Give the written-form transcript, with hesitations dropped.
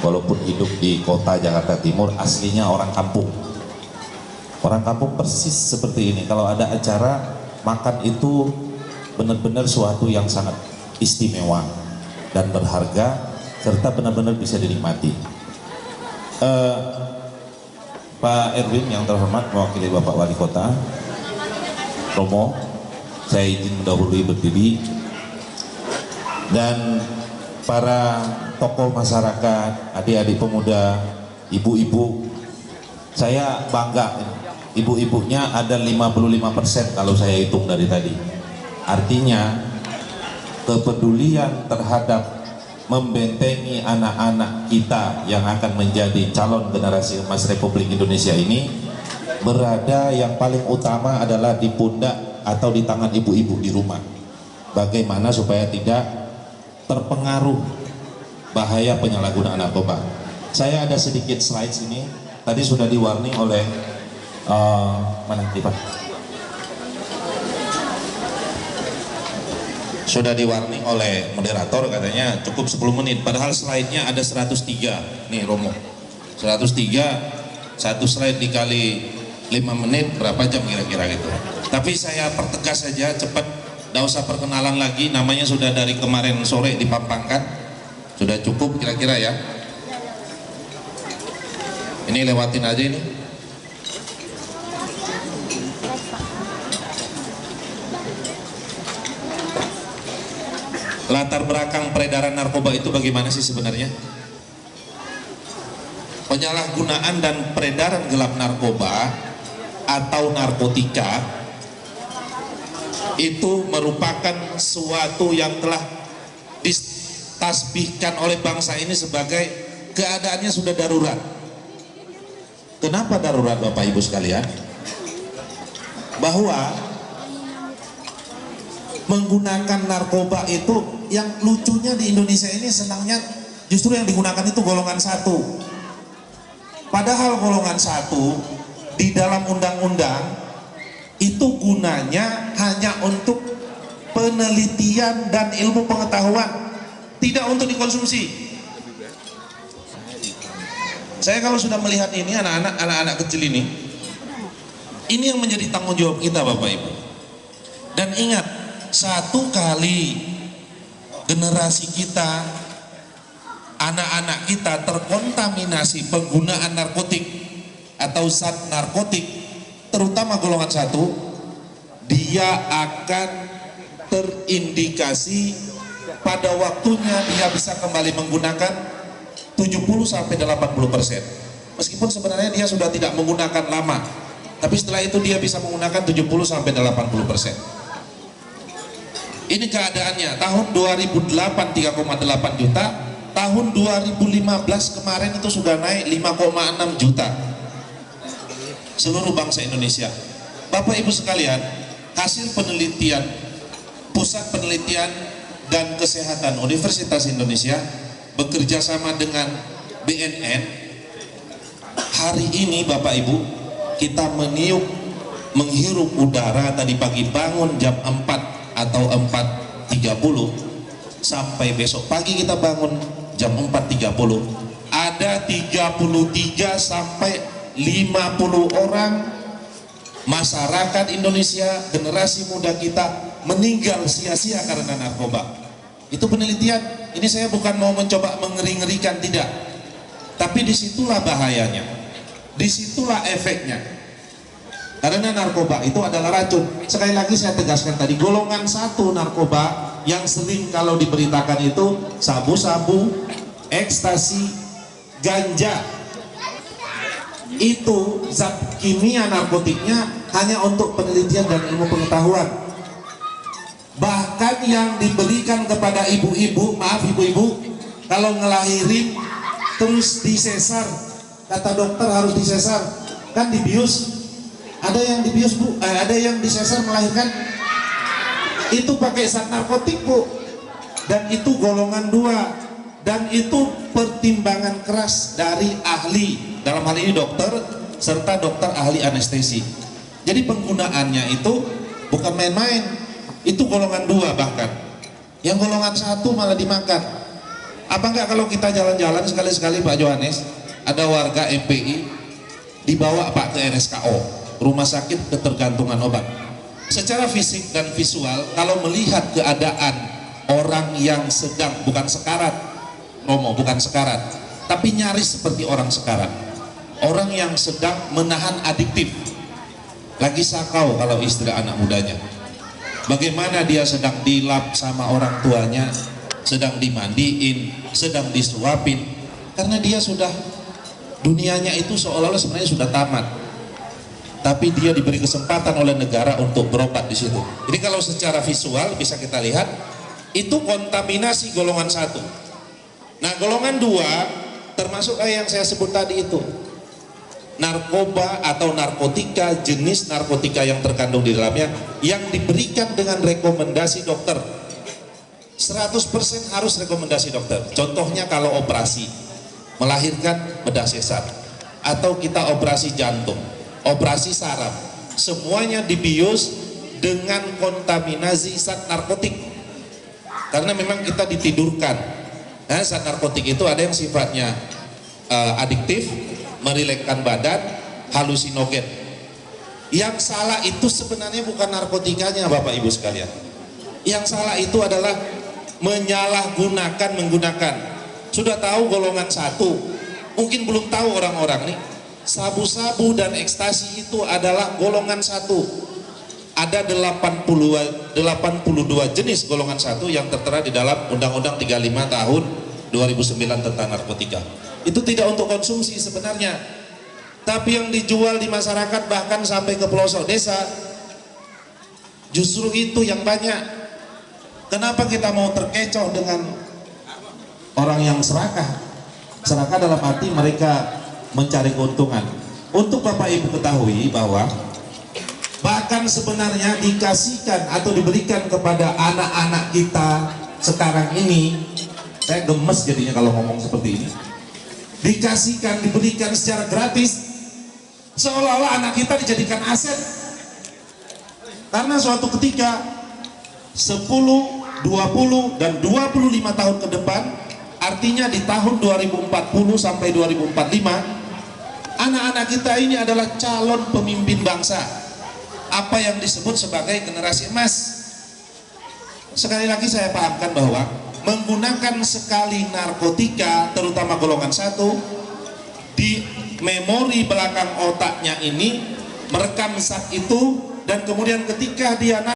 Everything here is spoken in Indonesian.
walaupun hidup di kota Jakarta Timur, aslinya orang kampung. Orang kampung persis seperti ini. Kalau ada acara makan itu benar-benar suatu yang sangat istimewa dan berharga, serta benar-benar bisa dinikmati. Pak Erwin yang terhormat mewakili Bapak Wali Kota Romo, saya izin mendahului berdiri, dan para tokoh masyarakat, adik-adik pemuda, ibu-ibu, saya bangga. Ibu-ibunya ada 55% kalau saya hitung dari tadi. Artinya kepedulian terhadap membentengi anak-anak kita yang akan menjadi calon generasi emas Republik Indonesia ini berada yang paling utama adalah di pundak atau di tangan ibu-ibu di rumah. Bagaimana supaya tidak terpengaruh bahaya penyalahgunaan narkoba. Saya ada sedikit slide sini. Tadi sudah diwarning oleh mana nih Pak? Sudah diwarning oleh moderator, katanya cukup 10 menit. Padahal slide-nya ada 103. Nih Romo, 103, satu slide dikali 5 menit, berapa jam kira-kira gitu. Tapi saya pertegas saja, cepat, tidak usah perkenalan lagi. Namanya sudah dari kemarin sore dipampangkan. Sudah cukup kira-kira ya. Ini lewatin aja ini. Latar belakang peredaran narkoba itu bagaimana sih sebenarnya? Penyalahgunaan dan peredaran gelap narkoba atau narkotika itu merupakan suatu yang telah ditasbihkan oleh bangsa ini sebagai keadaannya sudah darurat. Kenapa darurat Bapak Ibu sekalian? Bahwa menggunakan narkoba itu, yang lucunya di Indonesia ini senangnya justru yang digunakan itu golongan 1. Padahal golongan 1 di dalam undang-undang itu gunanya hanya untuk penelitian dan ilmu pengetahuan, tidak untuk dikonsumsi. Saya kalau sudah melihat ini anak-anak kecil ini yang menjadi tanggung jawab kita Bapak Ibu. Dan ingat, satu kali generasi kita, anak-anak kita terkontaminasi penggunaan narkotik atau zat narkotik, terutama golongan 1, dia akan terindikasi pada waktunya dia bisa kembali menggunakan 70-80%. Meskipun sebenarnya dia sudah tidak menggunakan lama, tapi setelah itu dia bisa menggunakan 70-80%. Ini keadaannya. Tahun 2008 3,8 juta, tahun 2015 kemarin itu sudah naik 5,6 juta seluruh bangsa Indonesia. Bapak Ibu sekalian, hasil penelitian Pusat Penelitian dan Kesehatan Universitas Indonesia bekerja sama dengan BNN, hari ini Bapak Ibu kita menghirup udara tadi pagi, bangun jam 4 atau 4.30 sampai besok pagi kita bangun jam 4.30, ada 33 sampai 50 orang masyarakat Indonesia, generasi muda kita meninggal sia-sia karena narkoba. Itu penelitian. Ini saya bukan mau mencoba mengeri-ngerikan, tidak, tapi disitulah bahayanya, disitulah efeknya. Karena narkoba itu adalah racun. Sekali lagi saya tegaskan tadi, golongan 1 narkoba yang sering kalau diberitakan itu sabu-sabu, ekstasi, ganja. Itu zat kimia narkotiknya hanya untuk penelitian dan ilmu pengetahuan. Bahkan yang diberikan kepada ibu-ibu, maaf ibu-ibu, kalau ngelahirin terus disesar, kata dokter harus disesar, kan dibius. Ada yang dibius Bu, ada yang disesar melahirkan, itu pakai zat narkotik Bu, dan itu golongan 2, dan itu pertimbangan keras dari ahli, dalam hal ini dokter serta dokter ahli anestesi. Jadi penggunaannya itu bukan main-main. Itu golongan 2 bahkan. Yang golongan 1 malah dimakan. Apa enggak kalau kita jalan-jalan sekali-sekali Pak Johannes, ada warga MPI dibawa Pak ke RSKO, rumah sakit ketergantungan obat. Secara fisik dan visual, kalau melihat keadaan orang yang sedang, bukan sekarat, Romo, bukan sekarat, tapi nyaris seperti orang sekarat, orang yang sedang menahan adiktif, lagi sakau kalau istilah anak mudanya. Bagaimana dia sedang dilap sama orang tuanya, sedang dimandiin, sedang disuapin, karena dia sudah, dunianya itu seolah-olah sebenarnya sudah tamat, tapi dia diberi kesempatan oleh negara untuk berobat di situ. Jadi kalau secara visual bisa kita lihat itu kontaminasi golongan 1. Nah, golongan 2 termasuk yang saya sebut tadi itu, narkoba atau narkotika, jenis narkotika yang terkandung di dalamnya yang diberikan dengan rekomendasi dokter. 100% harus rekomendasi dokter. Contohnya kalau operasi melahirkan bedah sesar, atau kita operasi jantung, operasi saraf, semuanya dibius dengan kontaminasi zat narkotik. Karena memang kita ditidurkan. Nah, zat narkotik itu ada yang sifatnya adiktif, merilekkan badan, halusinogen. Yang salah itu sebenarnya bukan narkotikanya Bapak Ibu sekalian. Yang salah itu adalah menggunakan. Sudah tahu golongan 1, mungkin belum tahu orang-orang nih, sabu-sabu dan ekstasi itu adalah golongan 1. Ada 82 jenis golongan 1 yang tertera di dalam Undang-Undang 35 tahun 2009 tentang narkotika. Itu tidak untuk konsumsi sebenarnya, tapi yang dijual di masyarakat bahkan sampai ke pelosok desa, justru itu yang banyak. Kenapa kita mau terkecoh dengan orang yang serakah? Serakah dalam arti mereka mencari keuntungan. Untuk Bapak Ibu ketahui bahwa bahkan sebenarnya dikasihkan atau diberikan kepada anak-anak kita sekarang ini, saya gemes jadinya kalau ngomong seperti ini, dikasihkan, diberikan secara gratis, seolah-olah anak kita dijadikan aset. Karena suatu ketika 10, 20 dan 25 tahun ke depan, artinya di tahun 2040 sampai 2045, anak-anak kita ini adalah calon pemimpin bangsa, apa yang disebut sebagai generasi emas. Sekali lagi saya pahamkan bahwa menggunakan sekali narkotika, terutama golongan 1, di memori belakang otaknya ini merekam zat itu, dan kemudian ketika dia